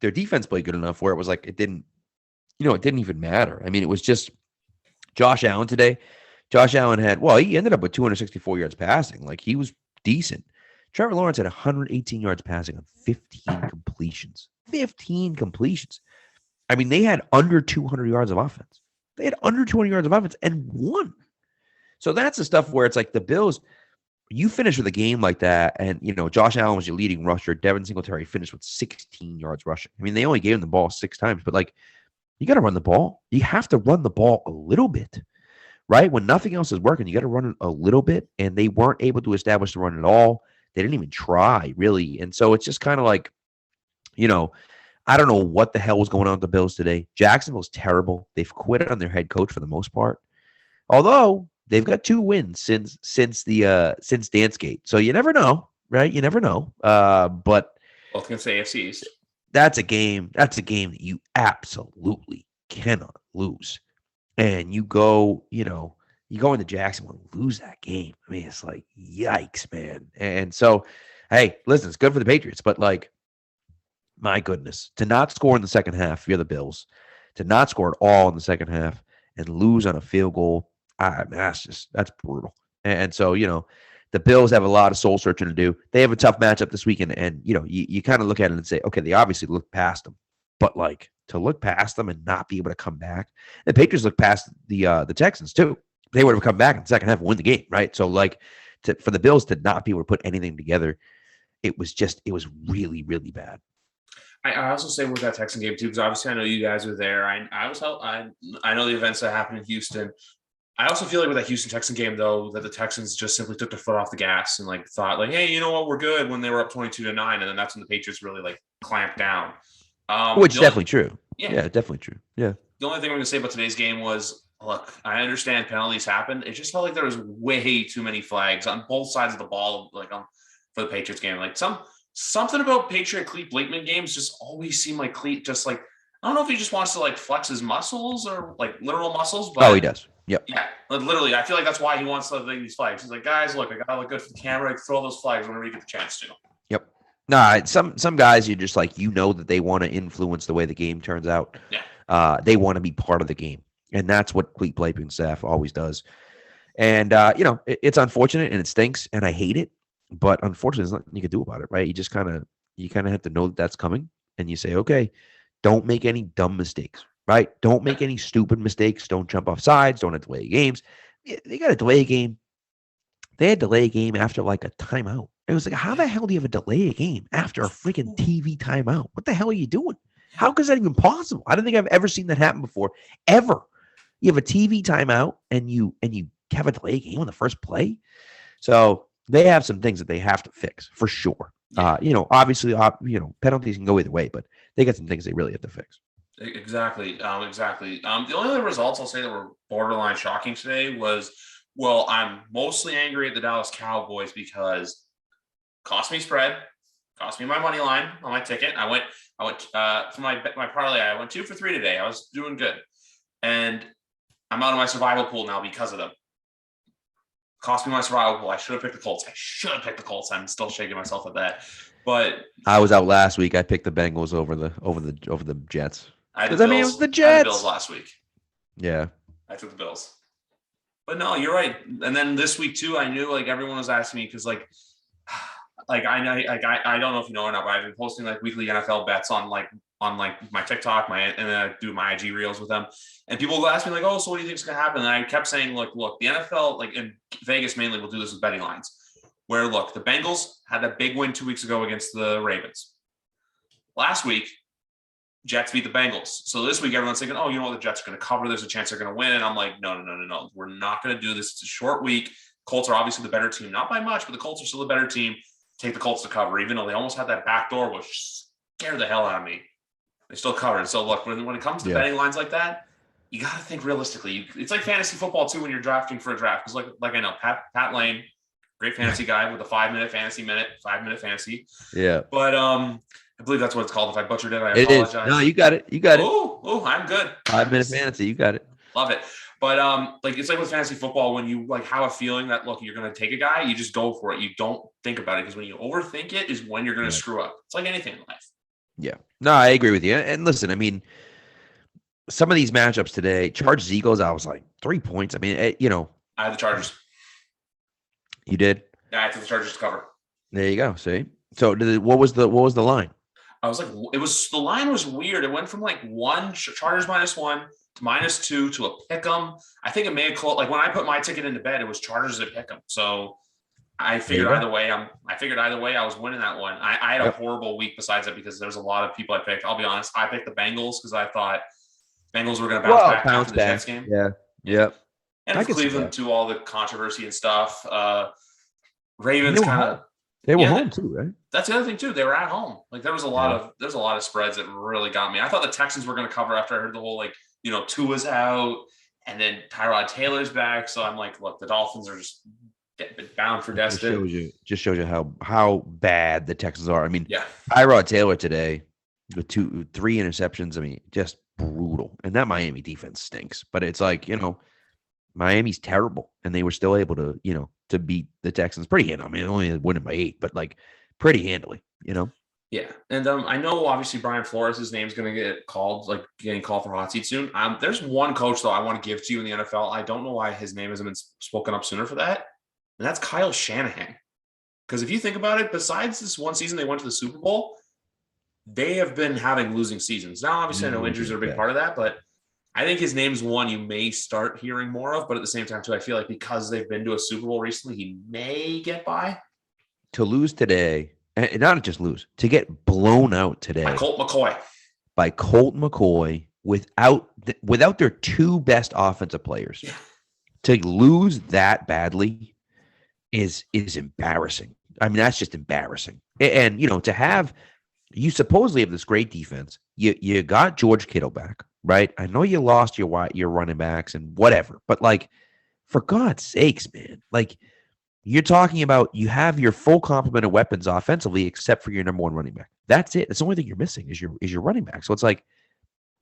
their defense played good enough where it was like it didn't even matter. I mean, it was just Josh Allen today. Josh Allen he ended up with 264 yards passing. Like he was decent. Trevor Lawrence had 118 yards passing on 15 completions. 15 completions. I mean, they had under 200 yards of offense. They had under 200 yards of offense and won. So that's the stuff where it's like the Bills, you finish with a game like that, and, Josh Allen was your leading rusher. Devin Singletary finished with 16 yards rushing. I mean, they only gave him the ball 6 times, but, like, you got to run the ball. You have to run the ball a little bit, right? When nothing else is working, you got to run it a little bit, and they weren't able to establish the run at all. They didn't even try, really. And so it's just kind of like, I don't know what the hell was going on with the Bills today. Jacksonville's terrible. They've quit on their head coach for the most part. Although they've got 2 wins since Dancegate. So you never know, right? You never know. But both against the AFC East. That's a game that you absolutely cannot lose. And you go into Jacksonville and lose that game. I mean, it's like, yikes, man. And so, hey, listen, it's good for the Patriots, but like, my goodness, to not score in the second half, if you're the Bills, to not score at all in the second half and lose on a field goal, that's brutal. And so, the Bills have a lot of soul searching to do. They have a tough matchup this weekend, and you kind of look at it and say, okay, they obviously looked past them, but like to look past them and not be able to come back. The Patriots looked past the Texans too. They would have come back in the second half and win the game, right? So like for the Bills to not be able to put anything together, it was really, really bad. I also say with that Texan game too, because obviously I know you guys were there. I know the events that happened in Houston. I also feel like with that Houston Texan game though, that the Texans just simply took their foot off the gas and like thought like, hey, you know what, we're good when they were up 22-9, and then that's when the Patriots really like clamped down. Which is definitely true. Yeah, definitely true. Yeah. The only thing I'm going to say about today's game was, look, I understand penalties happen. It just felt like there was way too many flags on both sides of the ball, like for the Patriots game. Like something about Patriot Clete Blakeman games just always seem like Clete just like, I don't know if he just wants to like flex his muscles or like literal muscles, but he does. Yep. Yeah. Literally, I feel like that's why he wants to leave these flags. He's like, guys, look, I gotta look good for the camera. Throw those flags whenever you get the chance to. Yep. Nah, some guys you just like, that they want to influence the way the game turns out. Yeah. They want to be part of the game. And that's what Clete Blakeman's staff always does. And it's unfortunate and it stinks and I hate it. But unfortunately, there's nothing you can do about it, right? You just kind of have to know that that's coming, and you say, okay, don't make any dumb mistakes, right? Don't make any stupid mistakes. Don't jump off sides. Don't delay games. They got to delay a game. They had to delay a game after like a timeout. It was like, how the hell do you have a delay a game after a freaking TV timeout? What the hell are you doing? How is that even possible? I don't think I've ever seen that happen before, ever. You have a TV timeout and you have a delay game on the first play. So they have some things that they have to fix for sure. Obviously, penalties can go either way, but they got some things they really have to fix. Exactly. The only other results I'll say that were borderline shocking today was, well, I'm mostly angry at the Dallas Cowboys because cost me spread, cost me my money line on my ticket. I went for my parlay. I went 2 for 3 today. I was doing good, and I'm out of my survival pool now because of them. Cost me my survival pool. I should have picked the Colts. I'm still shaking myself at that. But I was out last week. I picked the Bengals over the Jets. Because it was the Jets. I had the Bills last week. Yeah. I took the Bills. But no, you're right. And then this week too, I knew like everyone was asking me because I know I don't know if you know or not, but I've been posting like weekly NFL bets on on like my TikTok, and then I do my IG reels with them. And people will ask me like, oh, so what do you think is going to happen? And I kept saying, look, the NFL, like in Vegas mainly, will do this with betting lines. Where look, the Bengals had a big win 2 weeks ago against the Ravens. Last week, Jets beat the Bengals. So this week, everyone's thinking, oh, you know what, the Jets are going to cover. There's a chance they're going to win. And I'm like, no. We're not going to do this. It's a short week. Colts are obviously the better team, not by much, but the Colts are still the better team. Take the Colts to cover, even though they almost had that back door, which scared the hell out of me. They still covered. So look, when it comes to betting lines like that, you got to think realistically. It's like fantasy football too when you're drafting for a draft. Because like I know Pat Lane, great fantasy guy with a 5-minute fantasy. Yeah. But I believe that's what it's called. If I butchered it, I apologize. It is. No, you got it. Oh, I'm good. 5-minute fantasy. You got it. Love it. But like it's like with fantasy football, when you like have a feeling that look, you're going to take a guy, you just go for it. You don't think about it, because when you overthink it is when you're going to screw up. It's like anything in life. Yeah. No, I agree with you. And listen, I mean, some of these matchups today, Chargers Eagles, I was like 3 points. I mean, I had the Chargers. You did? Yeah, I took the Chargers to cover. There you go. See? So what was the line? I was like, the line was weird. It went from like Chargers -1 to -2 to a pick'em. I think it may have closed. Like when I put my ticket into bed, it was Chargers at pick'em. So I figured either way, I was winning that one. I had a horrible week besides that, because there's a lot of people I picked. I'll be honest. I picked the Bengals because I thought Bengals were going to bounce back after the Jets game. Yeah. Yep. And Cleveland, to all the controversy and stuff. Ravens they were home too, right? That's the other thing too. They were at home. Like there's a lot of spreads that really got me. I thought the Texans were going to cover after I heard the whole like, Tua's out and then Tyrod Taylor's back. So I'm like, look, the Dolphins are just bound for destiny. Just shows you how bad the Texans are. I mean, yeah. Tyrod Taylor today with 3 interceptions. I mean, just brutal. And that Miami defense stinks. But it's like, Miami's terrible, and they were still able to, to beat the Texans pretty handily. I mean, only winning by 8, but like pretty handily, Yeah, and I know obviously Brian Flores' name's going to get called, like getting called for hot seat soon. There's one coach though I want to give to you in the NFL. I don't know why his name hasn't been spoken up sooner for that, and that's Kyle Shanahan. Because if you think about it, besides this one season they went to the Super Bowl, they have been having losing seasons. Now, obviously, I know injuries are a big part of that, but I think his name's one you may start hearing more of. But at the same time, too, I feel like because they've been to a Super Bowl recently, he may get by. To lose today, and not just lose, to get blown out today by Colt McCoy without their 2 best offensive players. Yeah. To lose that badly is embarrassing. I mean, that's just embarrassing. And you supposedly have this great defense. You got George Kittle back, right? I know you lost your running backs and whatever, but like, for God's sakes, man, like you're talking about you have your full complement of weapons offensively, except for your number 1 running back. That's it. That's the only thing you're missing is your running back. So it's like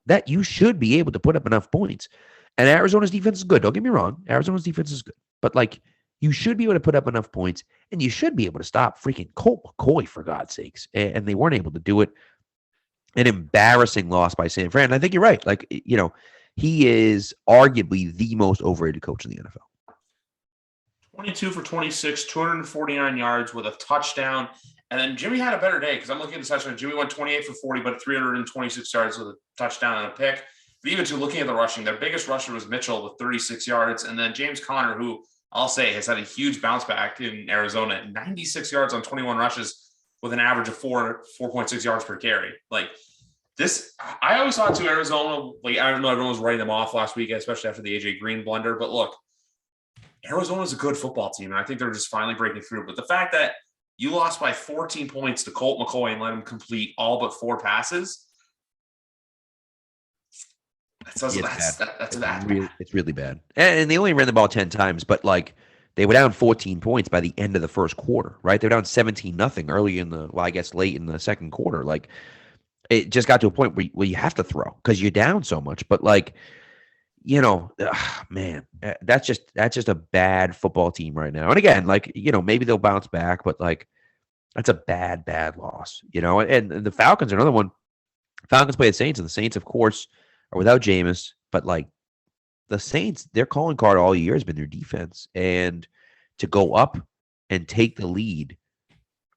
that you should be able to put up enough points. And Arizona's defense is good. Don't get me wrong. Arizona's defense is good, but like you should be able to put up enough points, and you should be able to stop freaking Colt McCoy, for God's sakes. And they weren't able to do it. An embarrassing loss by San Fran. I think you're right. Like, he is arguably the most overrated coach in the NFL. 22 for 26, 249 yards with a touchdown. And then Jimmy had a better day, because I'm looking at the touchdown. Jimmy went 28 for 40, but 326 yards with a touchdown and a pick. But even looking at the rushing, their biggest rusher was Mitchell with 36 yards. And then James Conner, who I'll say has had a huge bounce back in Arizona, 96 yards on 21 rushes with an average of 4.6 yards per carry. Like this, I always thought to Arizona, like I don't know, everyone was writing them off last week, especially after the AJ Green blunder. But look, Arizona's a good football team, and I think they're just finally breaking through. But the fact that you lost by 14 points to Colt McCoy and let him complete all but 4 passes, that's bad. It's really bad. And they only ran the ball 10 times, but like they were down 14 points by the end of the first quarter, right? They were down 17-0 early in late in the second quarter. Like it just got to a point where you have to throw because you're down so much. But like, man, that's just a bad football team right now. And again, like, maybe they'll bounce back, but like that's a bad loss, and the Falcons are another one. Falcons play the Saints, and the Saints, of course, are without Jameis, but like the Saints, their calling card all year has been their defense. And to go up and take the lead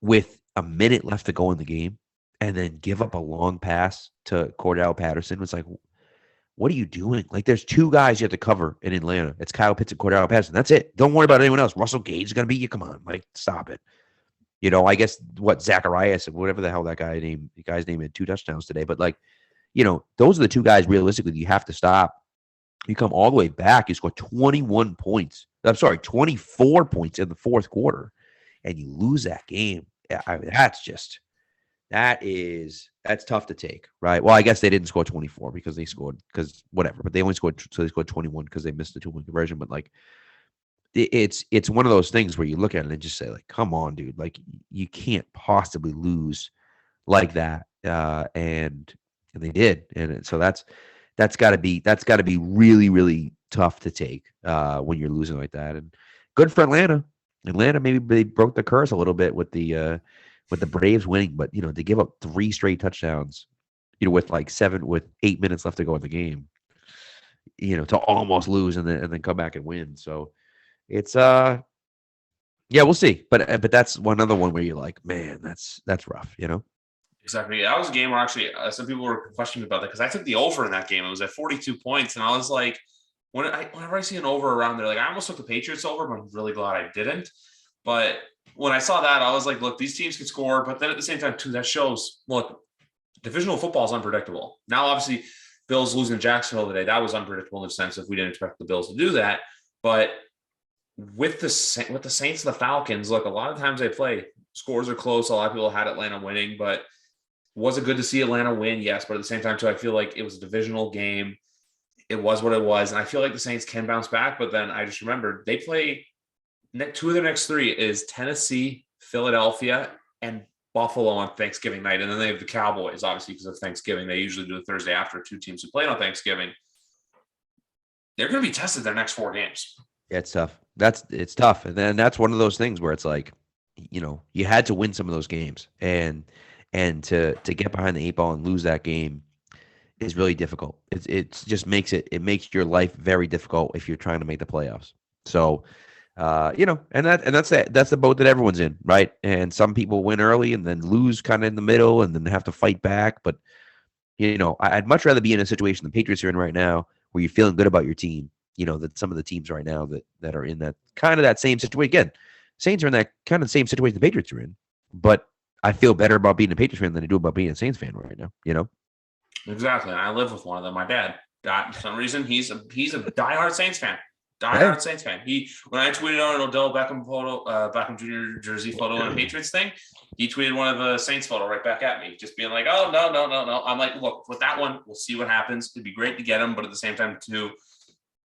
with a minute left to go in the game and then give up a long pass to Cordell Patterson was like, what are you doing? Like, there's two guys you have to cover in Atlanta. It's Kyle Pitts and Cordell Patterson. That's it. Don't worry about anyone else. Russell Gage is going to beat you. Come on. Like, stop it. I guess Zacharias and whatever the hell the guy's name had 2 touchdowns today. But like, those are the two guys realistically you have to stop. You come all the way back, you score 21 points. I'm sorry, 24 points in the fourth quarter, and you lose that game. That's tough to take, right? Well, I guess they didn't score 24 because but they only scored 21 because they missed the 2-point conversion. But like, it's one of those things where you look at it and just say, like, come on, dude, like you can't possibly lose like that. And they did, and so that's got to be really, really tough to take when you're losing like that. And good for Atlanta. Maybe they broke the curse a little bit with the Braves winning, but to give up 3 straight touchdowns, with 8 minutes left to go in the game, to almost lose and then come back and win. So it's yeah, we'll see. But that's one other one where you're like, man, that's rough, Exactly. That was a game where actually some people were questioning about that because I took the over in that game. It was at 42 points, and I was like, whenever I see an over around there, like I almost took the Patriots over, but I'm really glad I didn't. But when I saw that, I was like, look, these teams can score, but then at the same time, too, that shows, look, divisional football is unpredictable. Now, obviously, Bills losing Jacksonville today, that was unpredictable in the sense of we didn't expect the Bills to do that. But with the Saints and the Falcons, look, a lot of times they play, scores are close. A lot of people had Atlanta winning, but was it good to see Atlanta win? Yes, but at the same time, too, I feel like it was a divisional game. It was what it was, and I feel like the Saints can bounce back. But then I just remembered they play 2 of their next 3 is Tennessee, Philadelphia, and Buffalo on Thanksgiving night, and then they have the Cowboys, obviously because of Thanksgiving. They usually do it Thursday after 2 teams who played on Thanksgiving. They're going to be tested their next 4 games. Yeah, it's tough. It's tough, and then that's one of those things where it's like, you had to win some of those games, and to get behind the 8 ball and lose that game is really difficult. It just makes your life very difficult if you're trying to make the playoffs. So, and that's the boat that everyone's in, right? And some people win early and then lose kind of in the middle and then have to fight back. But I'd much rather be in a situation the Patriots are in right now where you're feeling good about your team. That some of the teams right now that are in that kind of that same situation. Again, Saints are in that kind of same situation the Patriots are in, but I feel better about being a Patriots fan than I do about being a Saints fan right now. Exactly. And I live with one of them. My dad. For some reason, he's a diehard Saints fan. Saints fan. When I tweeted on an Odell Beckham photo, Beckham Jr. jersey photo on a Patriots thing, he tweeted one of the Saints photo right back at me, just being like, "Oh no." I'm like, look, with that one, we'll see what happens. It'd be great to get him, but at the same time, too,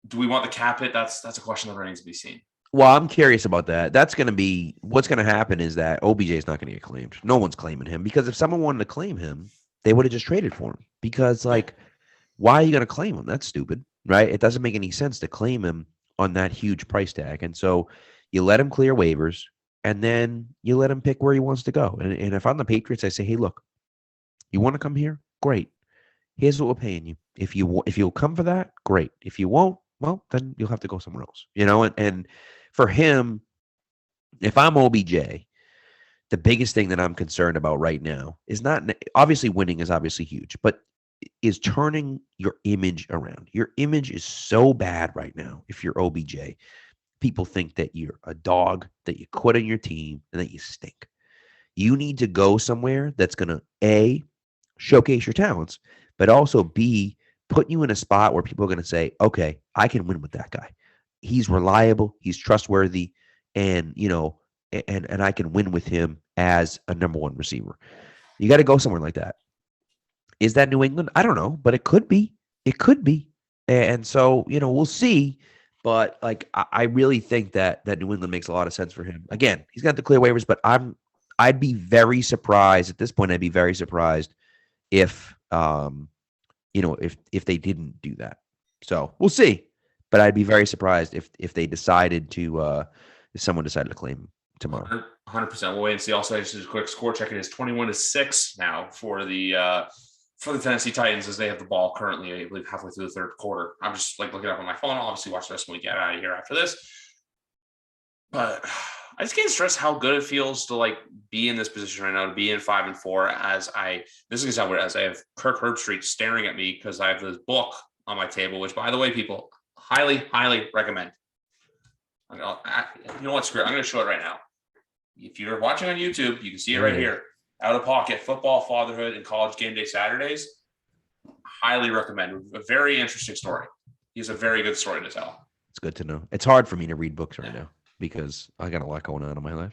do we want the cap hit? That's a question that remains to be seen. Well, I'm curious about that. That's going to be what's going to happen is that OBJ is not going to get claimed. No one's claiming him because if someone wanted to claim him, they would have just traded for him. Because why are you going to claim him? That's stupid, right? It doesn't make any sense to claim him on that huge price tag. And so you let him clear waivers and then you let him pick where he wants to go. And if I'm the Patriots, I say, hey, look, you want to come here? Great. Here's what we're paying you. If you'll come for that, great. If you won't, well, then you'll have to go somewhere else. And for him, if I'm OBJ, the biggest thing that I'm concerned about right now is not obviously winning is obviously huge, but is turning your image around. Your image is so bad right now. If you're OBJ, people think that you're a dog, that you quit on your team, and that you stink. You need to go somewhere that's going to A, showcase your talents, but also B, put you in a spot where people are going to say, okay, I can win with that guy. He's reliable, he's trustworthy, and and I can win with him as a number 1 receiver. You got to go somewhere like that. Is that New England? I don't know, but it could be. It could be. And so, we'll see. But I really think that New England makes a lot of sense for him. Again, he's got the clear waivers, but I'd be very surprised at this point. I'd be very surprised if if they didn't do that. So we'll see. But I'd be very surprised if they decided to if someone decided to claim him tomorrow. 100%. We'll wait and see. Also, just a quick score check. It is 21-6 now for the Tennessee Titans as they have the ball currently, I believe, halfway through the third quarter. I'm just looking up on my phone. I'll obviously watch the rest when we get out of here after this. But I just can't stress how good it feels to like be in this position right now, to be in 5-4 this is gonna sound weird, as I have Kirk Herbstreit staring at me because I have this book on my table, which by the way, people, highly recommend. You know what, screw it. I'm gonna show it right now. If you're watching on YouTube, you can see it right here. Out of Pocket, Football, Fatherhood, and College Game Day Saturdays. Highly recommend. A very interesting story. He has a very good story to tell. It's good to know. It's hard for me to read books right now because I got a lot going on in my life.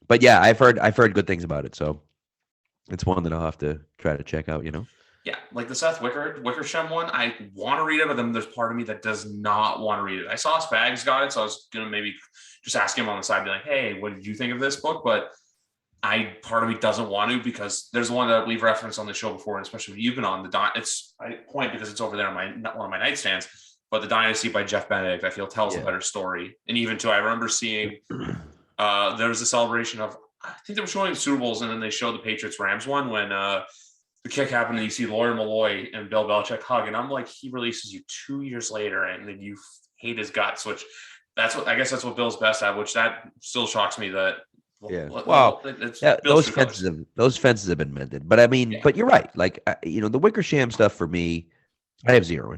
But yeah, I've heard good things about it. So it's one that I'll have to try to check out, Yeah, like the Seth Wickersham one, I want to read it, but then there's part of me that does not want to read it. I saw Spags got it, so I was going to maybe just ask him on the side, be like, hey, what did you think of this book? But part of me doesn't want to, because there's one that we've referenced on the show before, and especially when you've been on I point because it's over there on one of my nightstands, but The Dynasty by Jeff Benedict, I feel tells a better story. And even too, I remember seeing there was a celebration of, I think they were showing Super Bowls, and then they showed the Patriots Rams one when the kick happened and you see Lawyer Malloy and Bill Belichick hug, and I'm like, he releases you 2 years later and then you hate his guts, which that's what Bill's best at, which that still shocks me that. Those fences have been mended, but I mean, but you're right. Like, the Wickersham stuff for me, I have zero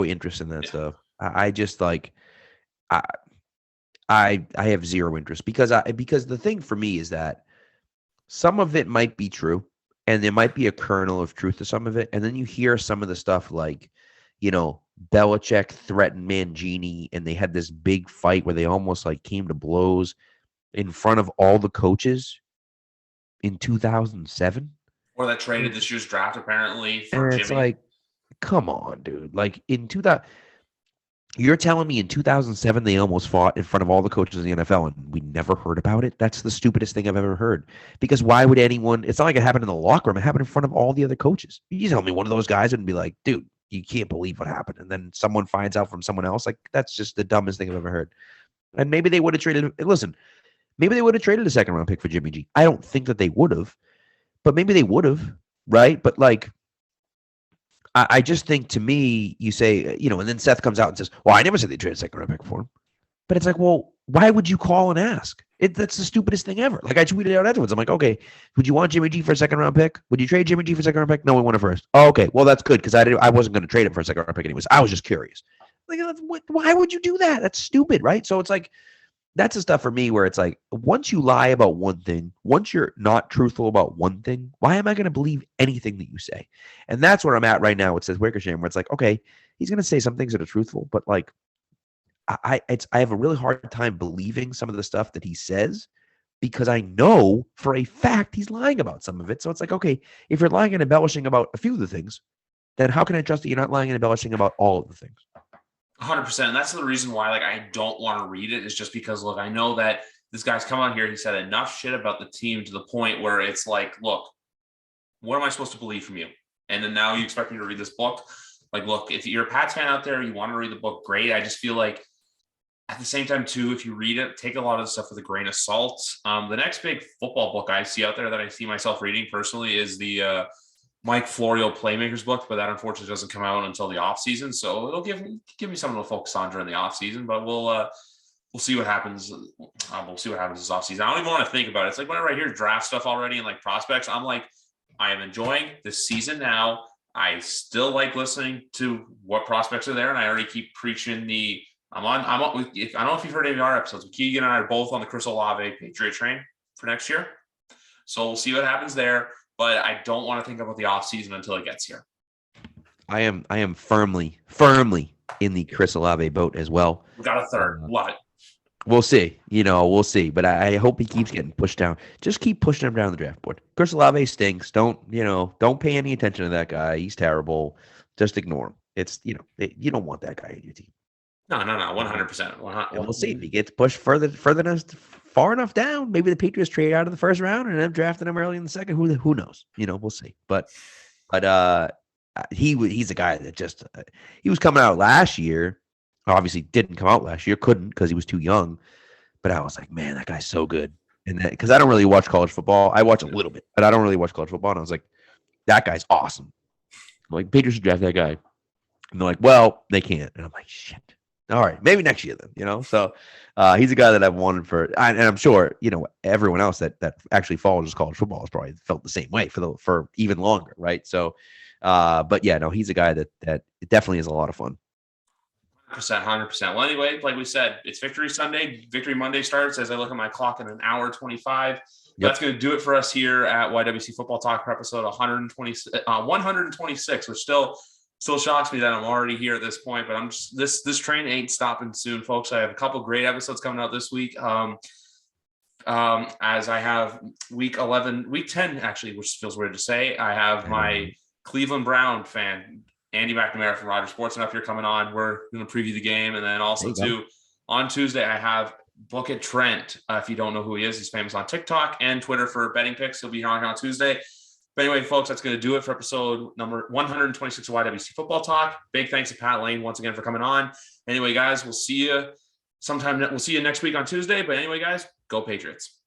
interest in that stuff. I just like, I have zero interest because the thing for me is that some of it might be true, and there might be a kernel of truth to some of it, and then you hear some of the stuff like, Belichick threatened Mangini, and they had this big fight where they almost like came to blows in front of all the coaches in 2007. Or that traded this year's draft apparently for Jimmy. It's like, come on, dude. Like in 2000, you're telling me in 2007 they almost fought in front of all the coaches in the NFL and we never heard about it? That's the stupidest thing I've ever heard. Because why would anyone? It's not like it happened in the locker room. It happened in front of all the other coaches. You tell me one of those guys would be like, dude, you can't believe what happened. And then someone finds out from someone else. Like, that's just the dumbest thing I've ever heard. And maybe they would have traded. Listen, maybe they would have traded a second-round pick for Jimmy G. I don't think that they would have, but maybe they would have, right? But, like, I just think, to me, you say, and then Seth comes out and says, well, I never said they traded a second-round pick for him. But it's like, well, why would you call and ask? That's the stupidest thing ever. Like, I tweeted out afterwards. I'm like, okay, would you want Jimmy G for a second-round pick? Would you trade Jimmy G for a second-round pick? No, we want it first. Oh, okay, well, that's good, because I wasn't going to trade him for a second-round pick anyways. I was just curious. Like, why would you do that? That's stupid, right? So it's like, that's the stuff for me where it's like, once you lie about one thing, once you're not truthful about one thing, why am I going to believe anything that you say? And that's where I'm at right now. It says Wickersham, where it's like, okay, he's going to say some things that are truthful, but like, I have a really hard time believing some of the stuff that he says, because I know for a fact he's lying about some of it. So it's like, okay, if you're lying and embellishing about a few of the things, then how can I trust that you're not lying and embellishing about all of the things? 100%. And that's the reason why, like, I don't want to read it, is just because, look, I know that this guy's come on here. He said enough shit about the team to the point where it's like, look, what am I supposed to believe from you? And then now you expect me to read this book? Like, look, if you're a Pats fan out there, you want to read the book, great. I just feel like at the same time, too, if you read it, take a lot of the stuff with a grain of salt. The next big football book I see out there that I see myself reading personally is the Mike Florio Playmakers book, but that unfortunately doesn't come out until the off season. So it'll give me something to focus on during the off season, but we'll see what happens. We'll see what happens this off season. I don't even want to think about it. It's like whenever I hear draft stuff already and like prospects, I'm like, I am enjoying this season now. I still like listening to what prospects are there. And I already keep preaching I'm on, I don't know if you've heard any of our episodes, but Keegan and I are both on the Chris Olave Patriot train for next year. So we'll see what happens there. But I don't want to think about the offseason until it gets here. I am firmly in the Chris Olave boat as well. We got a third. Love it. We'll see. We'll see. But I hope he keeps getting pushed down. Just keep pushing him down the draft board. Chris Olave stinks. Don't pay any attention to that guy. He's terrible. Just ignore him. It's, you don't want that guy in your team. No, 100%. And we'll see if he gets pushed far enough down. Maybe the Patriots trade out of the first round and end up drafting him early in the second. Who knows? We'll see. But he's a guy that just he was coming out last year. Obviously, didn't come out last year. Couldn't, because he was too young. But I was like, man, that guy's so good. And because I don't really watch college football, I watch a little bit, but I don't really watch college football. And I was like, that guy's awesome. I'm like, Patriots should draft that guy. And they're like, well, they can't. And I'm like, shit. All right, maybe next year then, So he's a guy that I've wanted and I'm sure, everyone else that actually follows college football has probably felt the same way for even longer, right? So, but yeah, no, he's a guy that it definitely is a lot of fun. 100%. Well, anyway, like we said, it's Victory Sunday. Victory Monday starts as I look at my clock in an hour 25. Yep. That's going to do it for us here at YWC Football Talk for episode 126, which still shocks me that I'm already here at this point. But I'm just this train ain't stopping soon, folks. I have a couple great episodes coming out this week. As I have week 10 actually, which feels weird to say. I have my Cleveland Brown fan, Andy McNamara from Rogers Sports Enough here coming on. We're going to preview the game. And then also too, on Tuesday, I have Book It Trent. If you don't know who he is, he's famous on TikTok and Twitter for betting picks. He'll be on Tuesday. But anyway, folks, that's going to do it for episode number 126 of YWC Football Talk. Big thanks to Pat Lane once again for coming on. Anyway, guys, we'll see you next week on Tuesday. But anyway, guys, go Patriots.